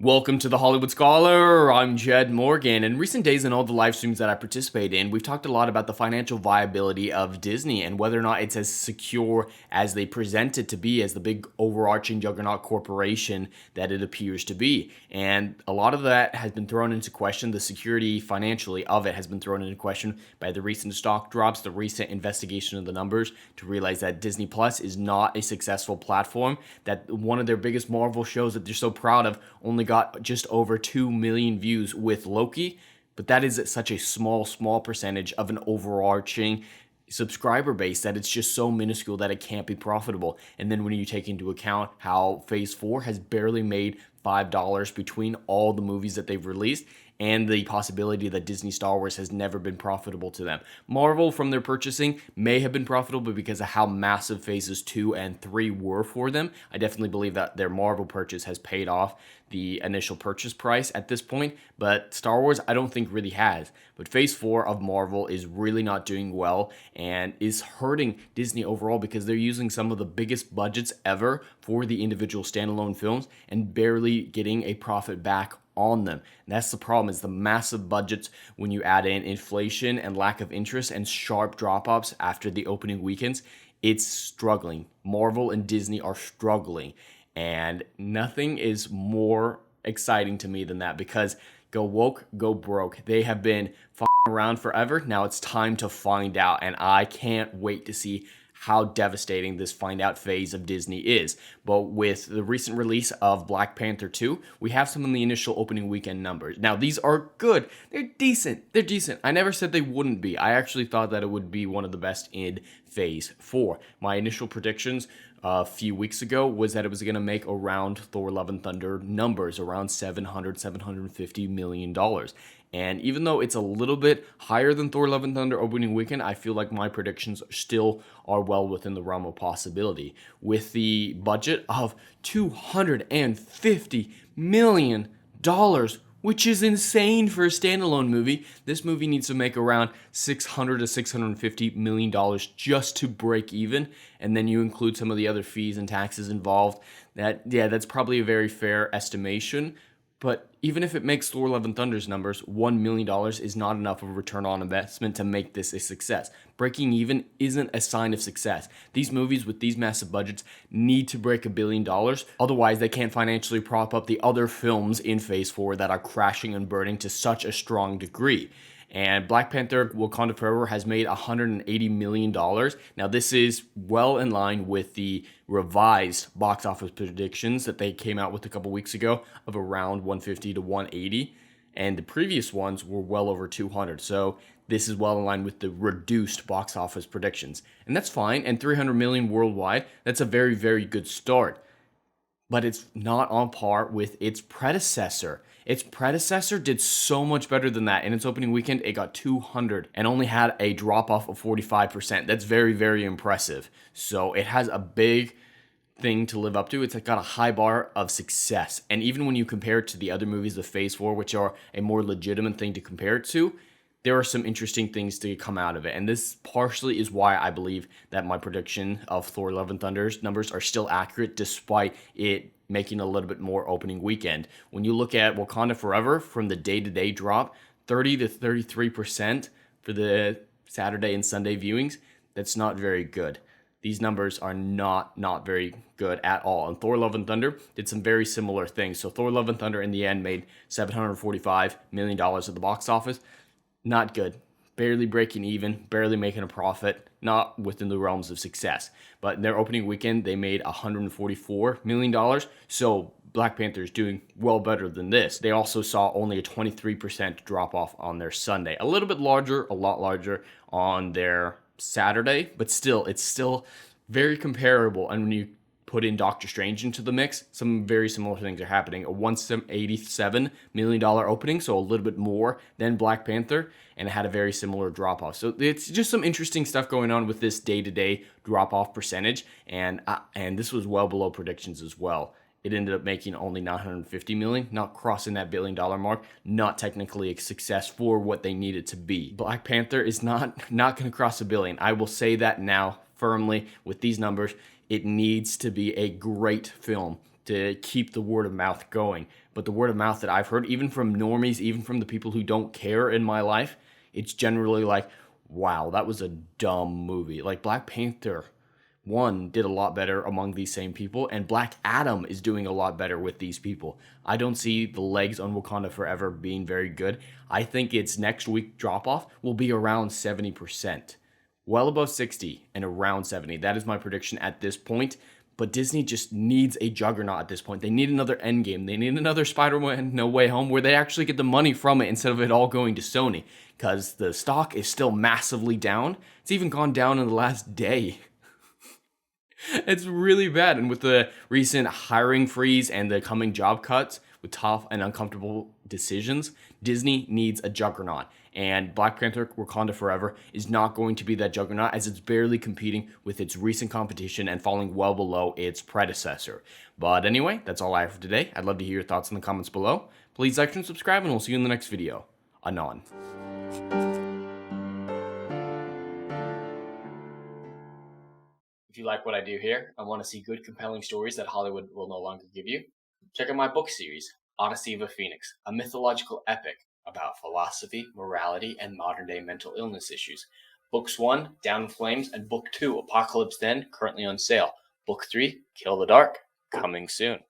Welcome to the Hollywood Scholar. I'm Jed Morgan. In recent days and all the live streams that I participate in, we've talked a lot about the financial viability of Disney and whether or not it's as secure as they present it to be as the big overarching juggernaut corporation that it appears to be. And a lot of that has been thrown into question. The security financially of it has been thrown into question by the recent stock drops, the recent investigation of the numbers to realize that Disney Plus is not a successful platform, that one of their biggest Marvel shows that they're so proud of only got just over 2 million views with Loki, but that is such a small percentage of an overarching subscriber base that it's just so minuscule that it can't be profitable. And then when you take into account how Phase 4 has barely made $5 between all the movies that they've released, and the possibility that Disney Star Wars has never been profitable to them. Marvel, from their purchasing, may have been profitable because of how massive Phases 2 and 3 were for them. I definitely believe that their Marvel purchase has paid off the initial purchase price at this point, but Star Wars I don't think really has. But Phase 4 of Marvel is really not doing well and is hurting Disney overall because they're using some of the biggest budgets ever for the individual standalone films and barely getting a profit back on them. And that's the problem, is the massive budgets when you add in inflation and lack of interest and sharp drop-offs after the opening weekends. It's struggling. Marvel and Disney are struggling. And nothing is more exciting to me than that, because go woke, go broke. They have been around forever. Now it's time to find out. And I can't wait to see how devastating this find out phase of Disney is. But with the recent release of Black Panther 2, we have some of the initial opening weekend numbers. Now, these are good. They're decent. I never said they wouldn't be. I actually thought that it would be one of the best in Phase 4. My initial predictions a few weeks ago was that it was going to make around Thor Love and Thunder numbers, around $750 million. And even though it's a little bit higher than Thor Love and Thunder opening weekend, I feel like my predictions still are well within the realm of possibility. With the budget of $250 million, which is insane for a standalone movie, this movie needs to make around $600 to $650 million just to break even. And then you include some of the other fees and taxes involved. That's probably a very fair estimation. But even if it makes Thor Love and Thunder's numbers, $1 million is not enough of a return on investment to make this a success. Breaking even isn't a sign of success. These movies with these massive budgets need to break $1 billion. Otherwise, they can't financially prop up the other films in Phase 4 that are crashing and burning to such a strong degree. And Black Panther Wakanda Forever has made $180 million. Now, this is well in line with the revised box office predictions that they came out with a couple weeks ago of around 150 to 180. And the previous ones were well over 200. So this is well in line with the reduced box office predictions. And that's fine. And 300 million worldwide, that's a very, very good start. But it's not on par with its predecessor. Its predecessor did so much better than that. In its opening weekend, it got 200 and only had a drop-off of 45%. That's very, very impressive. So it has a big thing to live up to. It's got a high bar of success. And even when you compare it to the other movies of Phase 4, which are a more legitimate thing to compare it to, there are some interesting things to come out of it. And this partially is why I believe that my prediction of Thor Love and Thunder's numbers are still accurate despite it making a little bit more opening weekend. When you look at Wakanda Forever, from the day-to-day drop, 30 to 33% for the Saturday and Sunday viewings, that's not very good. These numbers are not very good at all. And Thor Love and Thunder did some very similar things. So Thor Love and Thunder in the end made $745 million at the box office. Not good. Barely breaking even, barely making a profit, not within the realms of success. But in their opening weekend, they made $144 million. So Black Panther is doing well better than this. They also saw only a 23% drop off on their Sunday. A little bit larger, a lot larger on their Saturday, but still, it's still very comparable. And when you put in Doctor Strange into the mix, some very similar things are happening. A $187 million opening, so a little bit more than Black Panther, and it had a very similar drop-off. So it's just some interesting stuff going on with this day-to-day drop-off percentage, and this was well below predictions as well. It ended up making only $950 million, not crossing that $1 billion mark, not technically a success for what they needed to be. Black Panther is not going to cross $1 billion. I will say that now firmly with these numbers. It needs to be a great film to keep the word of mouth going. But the word of mouth that I've heard, even from normies, even from the people who don't care in my life, it's generally like, wow, that was a dumb movie. Like Black Panther 1 did a lot better among these same people, and Black Adam is doing a lot better with these people. I don't see the legs on Wakanda Forever being very good. I think its next week drop off will be around 70%. Well above 60 and around 70. That is my prediction at this point. But Disney just needs a juggernaut at this point. They need another Endgame. They need another Spider-Man No Way Home where they actually get the money from it instead of it all going to Sony. Because the stock is still massively down. It's even gone down in the last day. It's really bad. And with the recent hiring freeze and the coming job cuts with tough and uncomfortable decisions, Disney needs a juggernaut. And Black Panther Wakanda Forever is not going to be that juggernaut as it's barely competing with its recent competition and falling well below its predecessor. But anyway, that's all I have for today. I'd love to hear your thoughts in the comments below. Please like and subscribe, and we'll see you in the next video. Anon. If you like what I do here and want to see good, compelling stories that Hollywood will no longer give you, check out my book series, Odyssey of a Phoenix, a mythological epic about philosophy, morality, and modern-day mental illness issues. Books 1, Down in Flames, and Book 2, Apocalypse Then, currently on sale. Book 3, Kill the Dark, coming soon.